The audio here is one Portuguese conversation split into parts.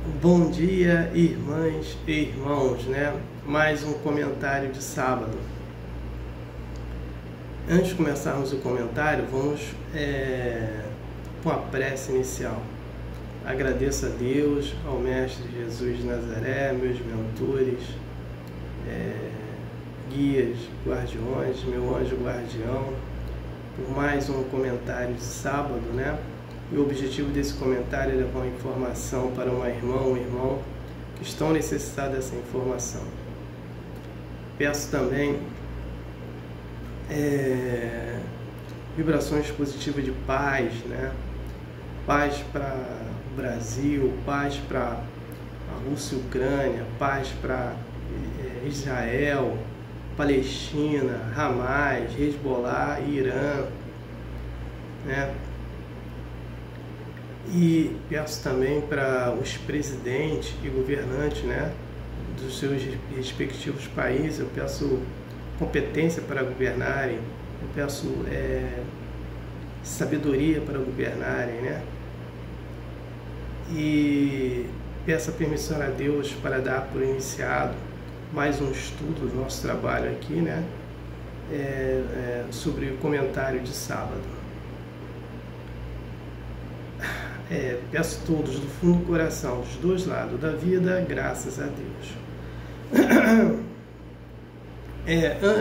Bom dia, irmãs e irmãos, né? Mais um comentário de sábado. Antes de começarmos o comentário, vamos com a prece inicial. Agradeço a Deus, ao Mestre Jesus de Nazaré, meus mentores, guias, guardiões, meu anjo guardião, por mais um comentário de sábado, né? E o objetivo desse comentário é levar uma informação para uma irmã ou um irmão que estão necessitados dessa informação. Peço também vibrações positivas de paz, né? Paz para o Brasil, paz para a Rússia e Ucrânia, paz para Israel, Palestina, Hamas, Hezbollah, Irã, né? E peço também para os presidentes e governantes, né, dos seus respectivos países. Eu peço competência para governarem, eu peço sabedoria para governarem, né? E peço a permissão a Deus para dar por iniciado mais um estudo do nosso trabalho aqui, né, sobre o comentário de sábado. Peço a todos do fundo do coração, dos dois lados da vida, graças a Deus.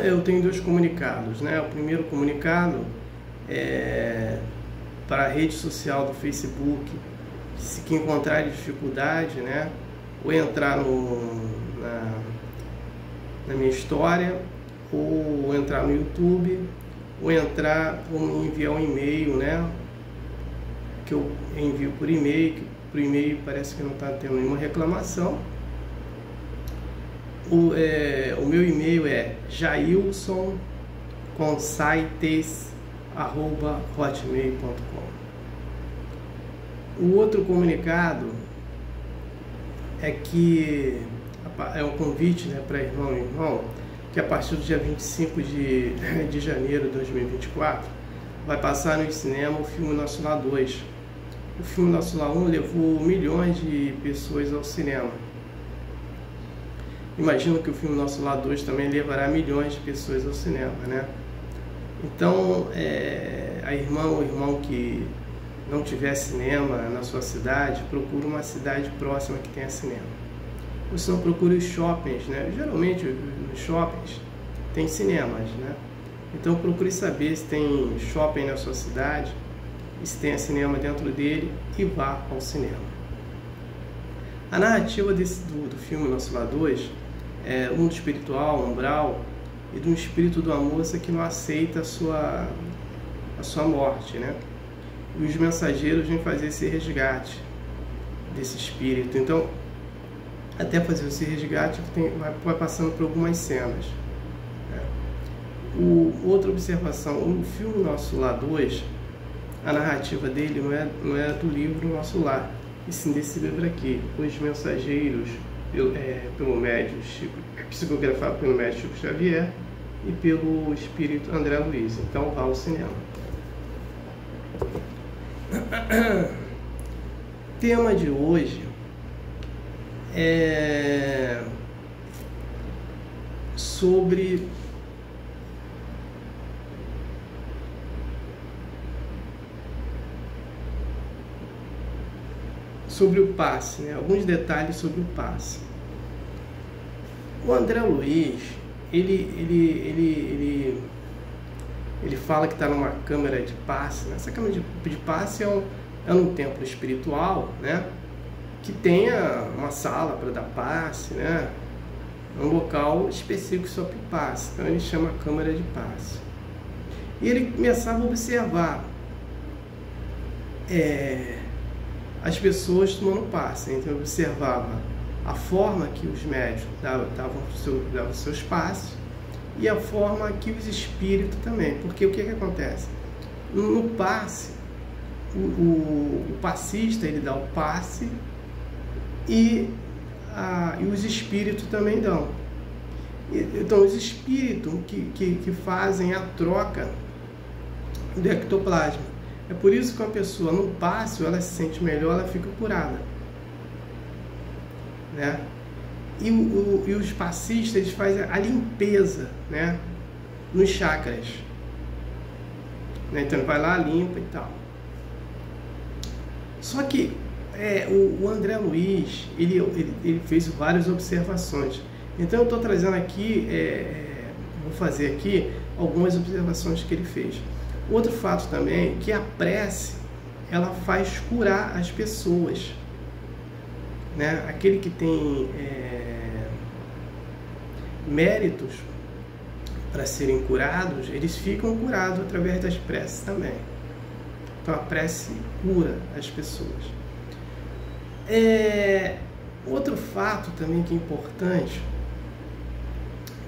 Eu tenho dois comunicados, né? O primeiro comunicado é para a rede social do Facebook. Se que encontrar dificuldade, né, ou entrar na minha história, ou entrar no YouTube, ou me enviar um e-mail, né, que eu envio por e-mail, que por e-mail parece que não está tendo nenhuma reclamação. O meu e-mail é jailson.consaites@hotmail.com. O outro comunicado é que é um convite, né, para irmão e irmão, que a partir do dia 25 de janeiro de 2024 vai passar no cinema o filme Nosso Lar 2. O filme Nosso Lar 1 levou milhões de pessoas ao cinema. Imagino que o filme Nosso Lar 2 também levará milhões de pessoas ao cinema, né? Então, a irmã ou irmão que não tiver cinema na sua cidade, procure uma cidade próxima que tenha cinema. Ou se não, procure os shoppings, né? Geralmente, nos shoppings tem cinemas, né? Então, procure saber se tem shopping na sua cidade, e se tem cinema dentro dele, e vá ao cinema. A narrativa do filme Nosso Lar 2 é um mundo espiritual, umbral, e de um espírito de uma moça que não aceita a sua morte, né? E os mensageiros vêm fazer esse resgate desse espírito. Então, até fazer esse resgate, vai passando por algumas cenas, né? Outra observação, o filme Nosso Lar 2, a narrativa dele não é do livro Nosso Lar, e sim desse livro aqui, Os Mensageiros, pelo médium psicografado pelo médium Chico Xavier e pelo espírito André Luiz. Então vá ao cinema. Tema de hoje é sobre o passe, né? Alguns detalhes sobre o passe. O André Luiz, ele fala que está numa câmara de passe, né? Essa câmara de passe é um templo espiritual, né, que tenha uma sala para dar passe, né, um local específico só para passe. Então ele chama a câmara de passe. E ele começava a observar as pessoas tomando passe. Então eu observava a forma que os médiuns davam seus passes e a forma que os espíritos também. Porque o que acontece? No passe, o passista ele dá o passe e os espíritos também dão. Então os espíritos que fazem a troca do ectoplasma. É por isso que uma pessoa no passe, ela se sente melhor, ela fica curada. né? E os passistas, eles fazem a limpeza, né, nos chakras, né? Então ele vai lá, limpa e tal. Só que o André Luiz, ele fez várias observações. Então eu estou trazendo aqui, vou fazer aqui algumas observações que ele fez. Outro fato também, que a prece, ela faz curar as pessoas, né? Aquele que tem méritos para serem curados, eles ficam curados através das preces também. Então a prece cura as pessoas. Outro fato também que é importante,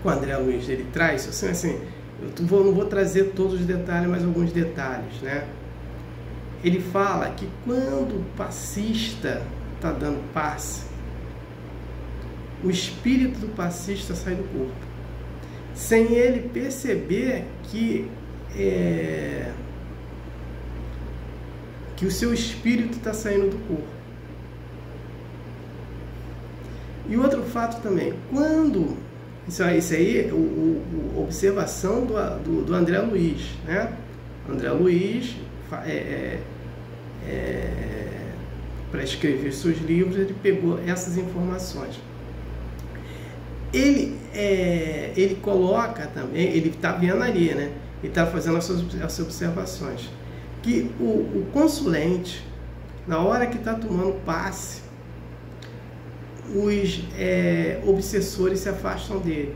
que o André Luiz ele traz, assim, eu não vou trazer todos os detalhes, mas alguns detalhes, né? Ele fala que quando o passista está dando passe, o espírito do passista sai do corpo, sem ele perceber que o seu espírito está saindo do corpo. E outro fato também, quando isso aí a observação do André Luiz, né? André Luiz, para escrever seus livros, ele pegou essas informações. Ele coloca também, ele está vendo ali, né? Ele está fazendo essas observações, que o consulente, na hora que está tomando passe, os obsessores se afastam dele,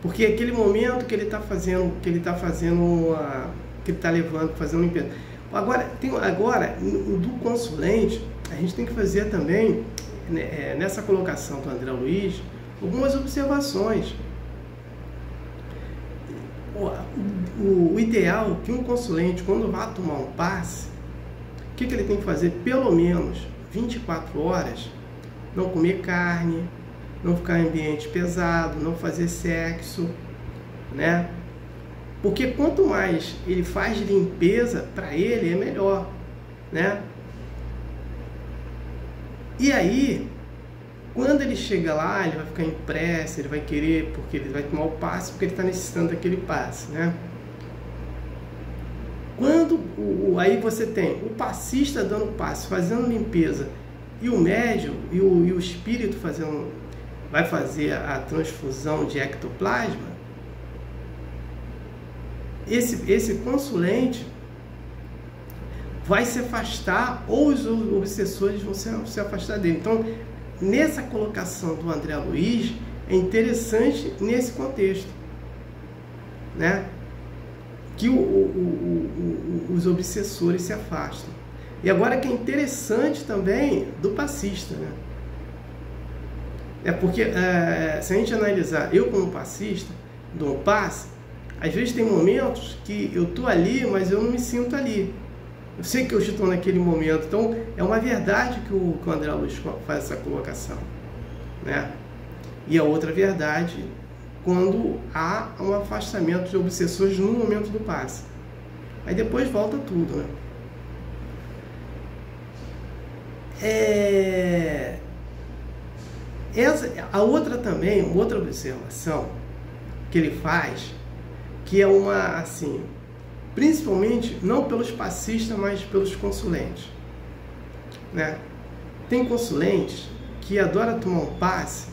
porque aquele momento que ele está fazendo, que ele está levando, fazendo limpeza. Agora do consulente, a gente tem que fazer também, nessa colocação do André Luiz, algumas observações. O ideal é que um consulente, quando vai tomar um passe, o que ele tem que fazer? Pelo menos 24 horas, não comer carne, não ficar em ambiente pesado, não fazer sexo, né? Porque quanto mais ele faz limpeza, para ele é melhor, né? E aí, quando ele chega lá, ele vai ficar em pressa, ele vai querer, porque ele vai tomar o passe, porque ele está necessitando daquele passe, né? Quando aí você tem o passista dando passe, fazendo limpeza, e o médium e o espírito vai fazer a transfusão de ectoplasma, esse consulente vai se afastar, ou os obsessores vão se afastar dele. Então, nessa colocação do André Luiz, é interessante nesse contexto, né? Que os obsessores se afastam. E agora que é interessante também do passista, né? Porque se a gente analisar, eu como passista, dou um passe, às vezes tem momentos que eu estou ali, mas eu não me sinto ali. Eu sei que eu estou naquele momento. Então, é uma verdade que o André Luiz faz essa colocação, né? E a outra verdade, quando há um afastamento de obsessores no momento do passe. Aí depois volta tudo, né? A outra também, uma outra observação que ele faz, que é uma, assim, principalmente não pelos passistas, mas pelos consulentes, né? Tem consulentes que adoram tomar um passe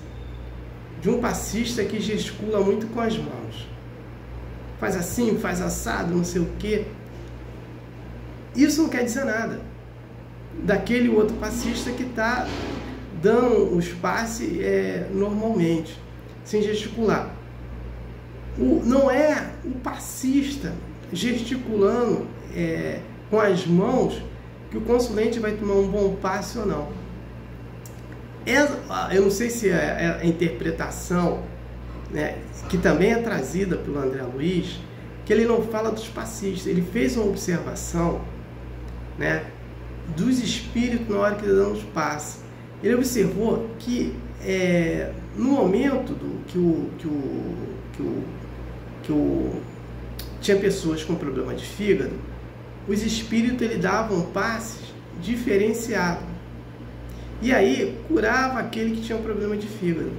de um passista que gesticula muito com as mãos, faz assim, faz assado, não sei o quê. Isso não quer dizer nada daquele outro passista que está dando os passes normalmente, sem gesticular. Não é o passista gesticulando com as mãos que o consulente vai tomar um bom passe ou não. Eu não sei se a interpretação, né, que também é trazida pelo André Luiz, que ele não fala dos passistas, ele fez uma observação, né, dos espíritos na hora que ele dá os passes. Ele observou que no momento tinha pessoas com problema de fígado, os espíritos davam passes diferenciados. E aí curava aquele que tinha um problema de fígado.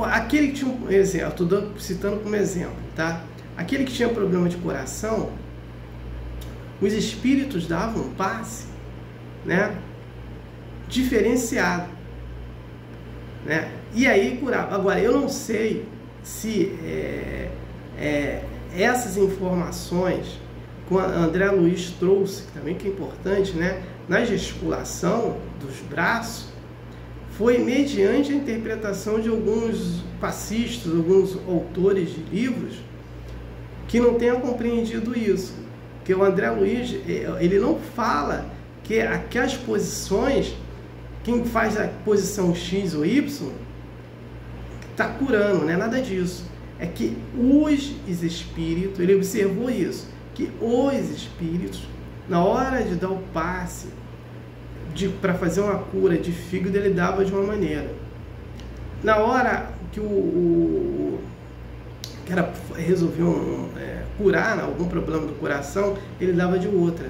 Aquele que tinha um exemplo, estou citando como exemplo, tá? Aquele que tinha problema de coração, os espíritos davam um passe, né, diferenciado, né? E aí curava. Agora, eu não sei se essas informações que o André Luiz trouxe, também que é importante, né, na gesticulação dos braços, foi mediante a interpretação de alguns passistas, alguns autores de livros que não tenham compreendido isso. Que o André Luiz, ele não fala que aquelas posições, quem faz a posição X ou Y, está curando, não é nada disso. É que os espíritos, ele observou isso, que os espíritos, na hora de dar o passe para fazer uma cura de fígado, ele dava de uma maneira. Na hora que o cara resolveu curar algum problema do coração, ele dava de outra.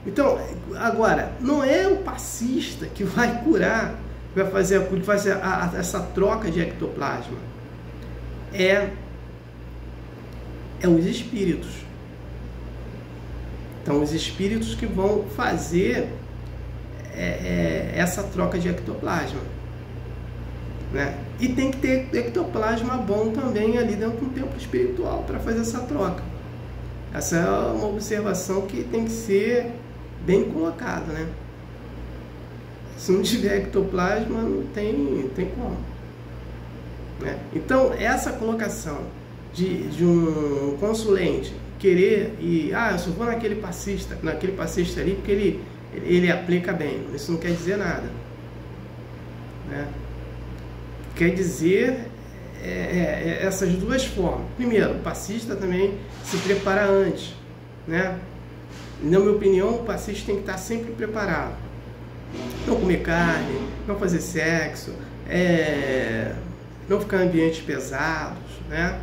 Então, agora, não é o passista que vai curar, vai fazer a cura, que vai fazer essa troca de ectoplasma. É os espíritos. Então, os espíritos que vão fazer essa troca de ectoplasma, né? E tem que ter ectoplasma bom também ali dentro do templo espiritual para fazer essa troca. Essa é uma observação que tem que ser bem colocada, né? Se não tiver ectoplasma, não tem como, né? Então, essa colocação de um consulente querer ir, eu só vou naquele passista ali porque ele aplica bem. Isso não quer dizer nada, né? Quer dizer essas duas formas. Primeiro, o passista também se prepara antes, né? Na minha opinião, o passista tem que estar sempre preparado. Não comer carne, não fazer sexo, não ficar em ambientes pesados, né?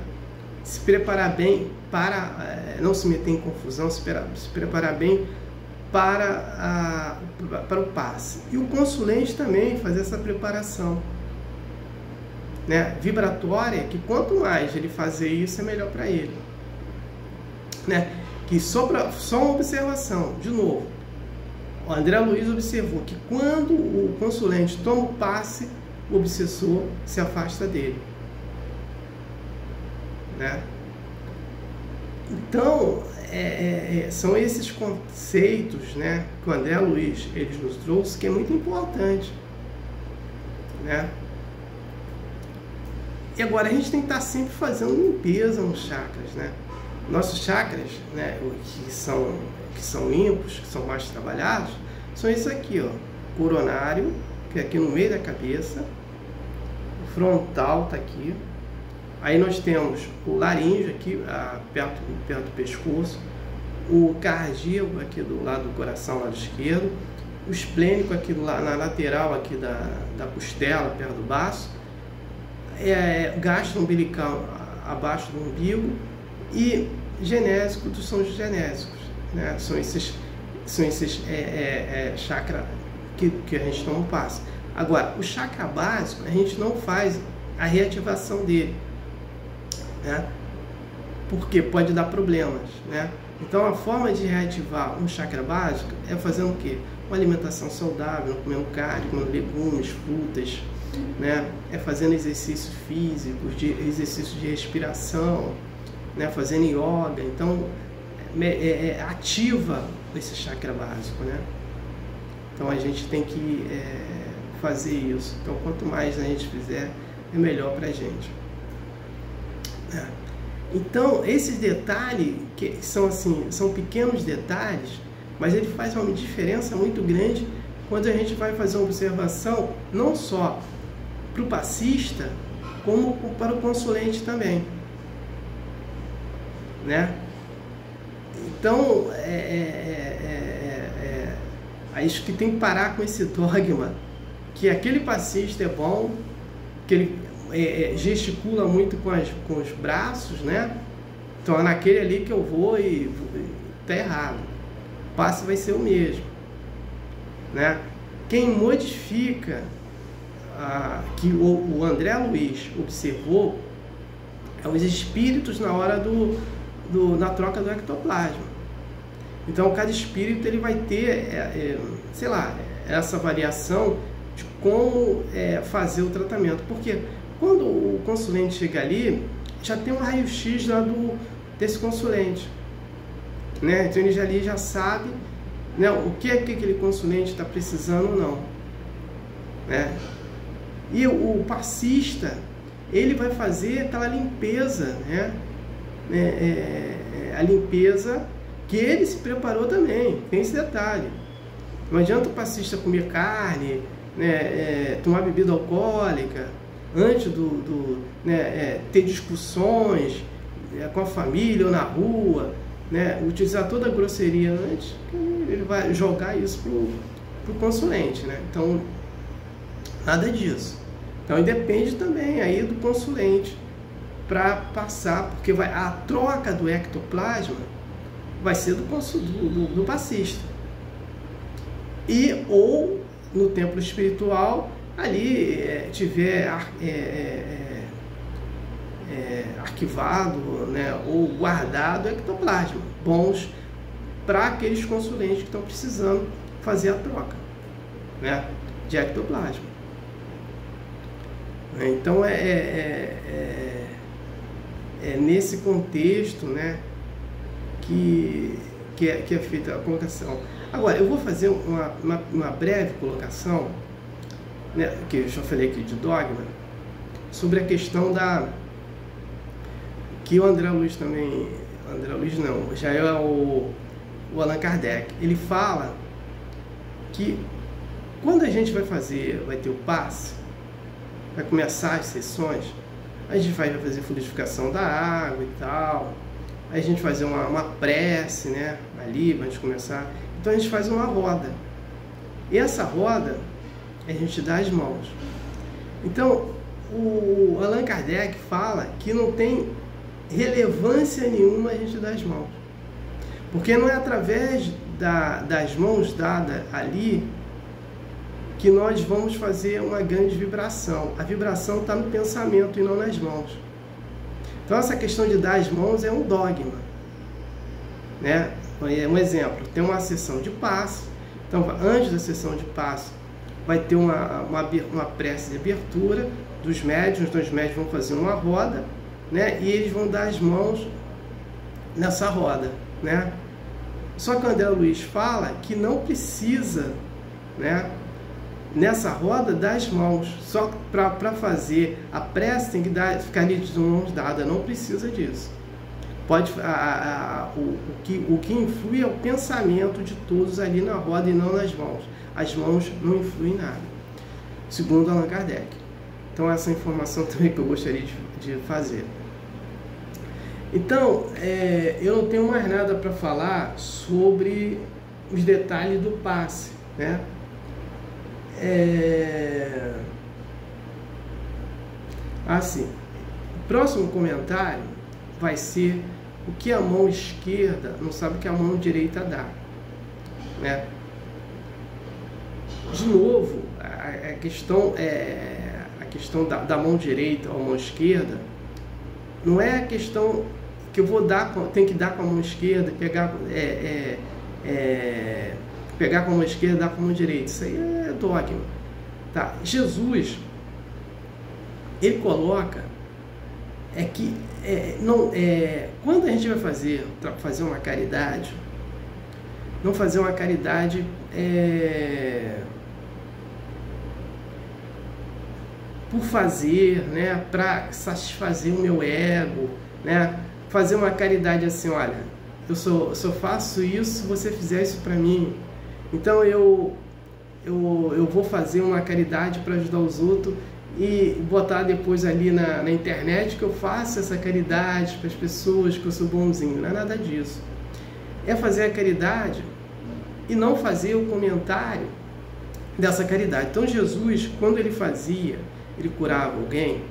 Se preparar bem para não se meter em confusão, se preparar bem para o passe. E o consulente também fazer essa preparação, né, vibratória, que quanto mais ele fazer isso, é melhor para ele, né? Que só uma observação, de novo, o André Luiz observou que quando o consulente toma o passe, o obsessor se afasta dele, né? Então, são esses conceitos, né, que o André Luiz ele nos trouxe, que é muito importante, né? E agora a gente tem que estar sempre fazendo limpeza nos chakras, né? Nossos chakras, né, que são limpos, que são mais trabalhados, são isso aqui, ó, coronário, que é aqui no meio da cabeça, o frontal está aqui, aí nós temos o laríngeo aqui, perto do pescoço, o cardíaco aqui do lado do coração, lado esquerdo, o esplênico aqui na lateral aqui da costela, perto do baço, gastro umbilical abaixo do umbigo e genésico são os genésicos, né? São esses chakra que a gente não passa. Agora, o chakra básico, a gente não faz a reativação dele, né? Porque pode dar problemas, né? Então, a forma de reativar um chakra básico é fazendo o quê? Uma alimentação saudável, comendo carne, comendo legumes, frutas, né? É fazendo exercícios físicos, exercícios de respiração, né? Fazendo yoga. Então, ativa esse chakra básico, né? Então, a gente tem que fazer isso. Então, quanto mais a gente fizer, é melhor para a gente, né? Então, esses detalhes, que são assim, são pequenos detalhes, mas ele faz uma diferença muito grande quando a gente vai fazer uma observação, não só para o passista, como para o consulente também, né? Então, acho que tem que parar com esse dogma, que aquele passista é bom, que ele gesticula muito com os braços, né? Então é naquele ali que eu vou e tá errado. O passe vai ser o mesmo, né? quem modifica, que o André Luiz observou, é os espíritos na hora na troca do ectoplasma. Então, cada espírito ele vai ter, sei lá, essa variação de como fazer o tratamento. Porque quando o consulente chega ali, já tem um raio-x lá desse consulente, né? Então, ele ali já sabe, né, o que aquele consulente está precisando ou não, né? E o passista, ele vai fazer aquela limpeza, né? A limpeza que ele se preparou também, tem esse detalhe. Não adianta o passista comer carne, né, tomar bebida alcoólica, antes ter discussões com a família ou na rua, né, utilizar toda a grosseria antes, ele vai jogar isso pro consulente, né? Então, nada disso. Então, depende também aí do consulente para passar, porque a troca do ectoplasma vai ser do passista. E ou no templo espiritual ali tiver arquivado, né, ou guardado ectoplasma bons para aqueles consulentes que estão precisando fazer a troca, né, de ectoplasma. Então é nesse contexto, né, que é feita a colocação. Agora, eu vou fazer uma breve colocação, né, que eu já falei aqui de dogma, sobre a questão que o André Luiz também, já é o Allan Kardec, ele fala que quando a gente vai ter o passe, vai começar as sessões, a gente vai fazer fluidificação da água e tal, aí a gente fazer uma prece, né, ali, antes de começar. Então a gente faz uma roda. E essa roda, a gente dá as mãos. Então, o Allan Kardec fala que não tem relevância nenhuma a gente dar as mãos. Porque não é através das mãos dadas ali que nós vamos fazer uma grande vibração. A vibração está no pensamento e não nas mãos. Então, essa questão de dar as mãos é um dogma, né? Um exemplo, tem uma sessão de passe. Então, antes da sessão de passe, vai ter uma prece de abertura dos médiuns. Então, os médiuns vão fazer uma roda, né? E eles vão dar as mãos nessa roda, né? Só que o André Luiz fala que não precisa, né, nessa roda das mãos. Só para fazer a prece tem que ficar ali de mãos dadas, não precisa disso. O que influi é o pensamento de todos ali na roda e não nas mãos. As mãos não influem em nada, segundo Allan Kardec. Então, essa informação também que eu gostaria de fazer. Então, eu não tenho mais nada para falar sobre os detalhes do passe, né? Assim, o próximo comentário vai ser o que a mão esquerda não sabe que a mão direita dá, né? De novo, a questão da mão direita ou mão esquerda não é a questão que eu vou dar, tem que dar com a mão esquerda, pegar com a mão esquerda e dar com a mão direita. Isso aí é dogma, tá? Jesus, ele coloca que quando a gente vai fazer uma caridade, não fazer uma caridade por fazer, né, para satisfazer o meu ego, né? Fazer uma caridade assim, olha, eu só faço isso se você fizer isso para mim. Então eu vou fazer uma caridade para ajudar os outros e botar depois ali na internet que eu faço essa caridade para as pessoas, que eu sou bonzinho. Não é nada disso. É fazer a caridade e não fazer o comentário dessa caridade. Então Jesus, quando ele curava alguém,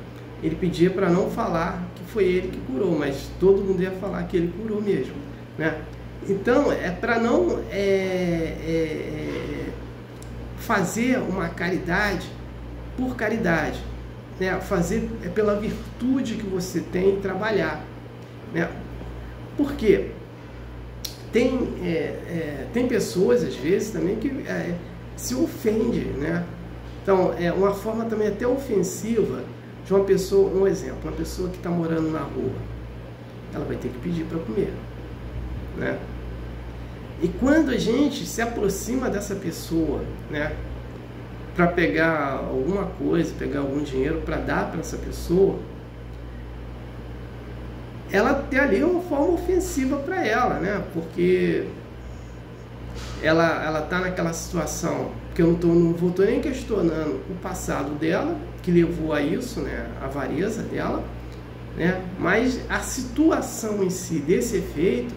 ele pedia para não falar que foi ele que curou, mas todo mundo ia falar que ele curou mesmo, né? Então, é para não fazer uma caridade por caridade, né? Fazer pela virtude que você tem e trabalhar, né? Por quê? Tem pessoas, às vezes, também que se ofendem, né? Então, é uma forma também até ofensiva de uma pessoa, um exemplo, uma pessoa que está morando na rua, ela vai ter que pedir para comer, né? E quando a gente se aproxima dessa pessoa, né, para pegar alguma coisa, pegar algum dinheiro para dar para essa pessoa, ela tem ali uma forma ofensiva para ela, né? Porque ela está naquela situação, porque eu não vou nem questionando o passado dela, que levou a isso, né? A avareza dela, né? Mas a situação em si, desse efeito,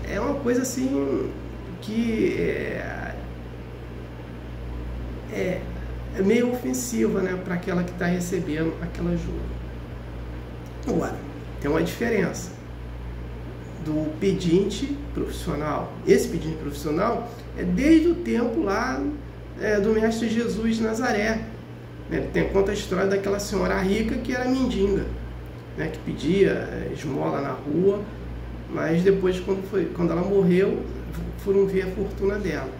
é uma coisa assim que é meio ofensiva, né? Para aquela que está recebendo aquela ajuda. Agora, tem uma diferença do pedinte profissional. Esse pedinte profissional é desde o tempo lá do Mestre Jesus de Nazaré. Né? Conta a história daquela senhora rica que era mendiga, né? Que pedia esmola na rua, mas depois, quando ela morreu, foram ver a fortuna dela.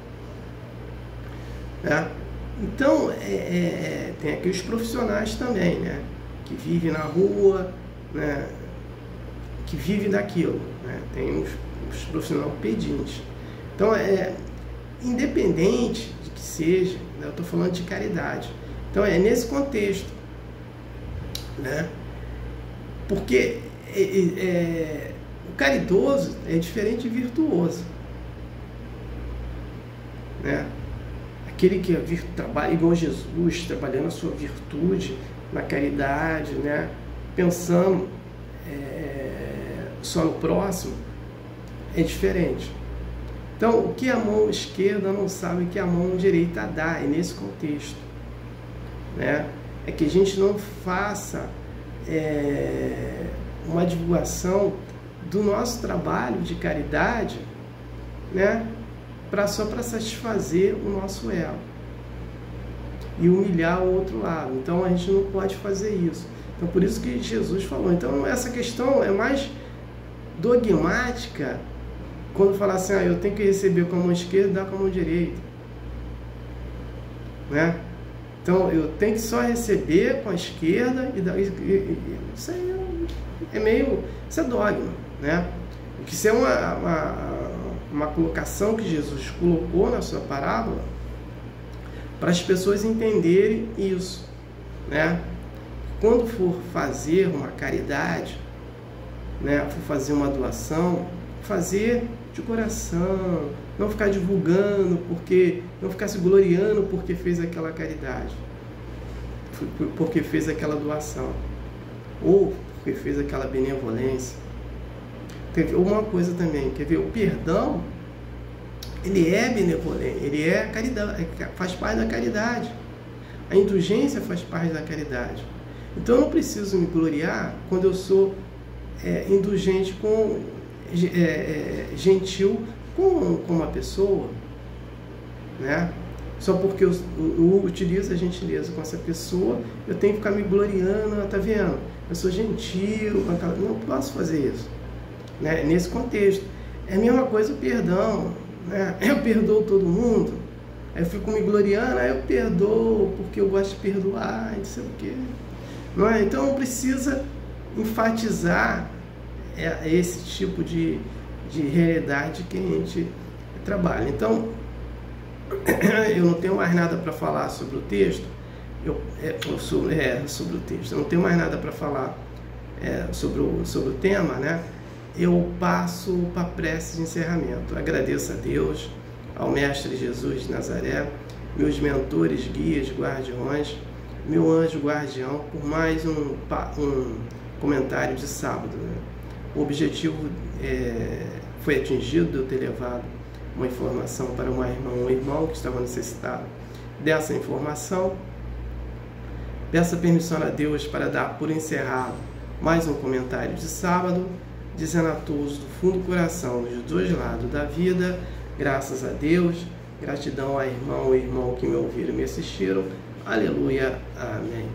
Né? Então, tem aqui os profissionais também, né? Que vivem na rua, né, que vive daquilo, né? Tem os profissionais pedintes. Então, independente de que seja, né, eu estou falando de caridade. Então, é nesse contexto, né? Porque o caridoso é diferente de virtuoso, né? Aquele que trabalha igual Jesus, trabalhando a sua virtude na caridade, né? Pensando só no próximo, é diferente. Então, o que a mão esquerda não sabe que a mão direita dá, é nesse contexto, né? É que a gente não faça uma divulgação do nosso trabalho de caridade, né? Só para satisfazer o nosso ego e humilhar o outro lado. Então, a gente não pode fazer isso. Então, por isso que Jesus falou. Então, essa questão é mais dogmática quando falar assim, eu tenho que receber com a mão esquerda e dar com a mão direita, né? Então, eu tenho que só receber com a esquerda e dar... Isso aí isso é dogma, né? Isso é uma colocação que Jesus colocou na sua parábola para as pessoas entenderem isso, né? Quando for fazer uma caridade, né, for fazer uma doação, fazer de coração, não ficar divulgando, não ficar se gloriando porque fez aquela caridade, porque fez aquela doação, ou porque fez aquela benevolência. Teve uma coisa também, quer ver? O perdão, ele é benevolente, ele é caridade, faz parte da caridade. A indulgência faz parte da caridade. Então, eu não preciso me gloriar quando eu sou indulgente, gentil com uma pessoa, né? Só porque eu utilizo a gentileza com essa pessoa, eu tenho que ficar me gloriando, tá vendo? Eu sou gentil, não posso fazer isso, né? Nesse contexto. É a mesma coisa o perdão, né? Eu perdoo todo mundo, aí eu fico me gloriando, aí eu perdoo porque eu gosto de perdoar, não sei o quê. Não é? Então precisa enfatizar esse tipo de realidade que a gente trabalha. Então, eu não tenho mais nada para falar sobre o texto, sobre o texto, eu não tenho mais nada para falar sobre o tema, né? Eu passo para a prece de encerramento. Agradeço a Deus, ao Mestre Jesus de Nazaré, meus mentores, guias, guardiões, meu anjo guardião, por mais um comentário de sábado, né? O objetivo foi atingido de eu ter levado uma informação para uma irmã ou um irmão que estava necessitado dessa informação. Peço permissão a Deus para dar por encerrado mais um comentário de sábado, dizendo a todos do fundo do coração, dos dois lados da vida, graças a Deus, Gratidão a irmão e irmão que me ouviram e me assistiram. Aleluia. Amém.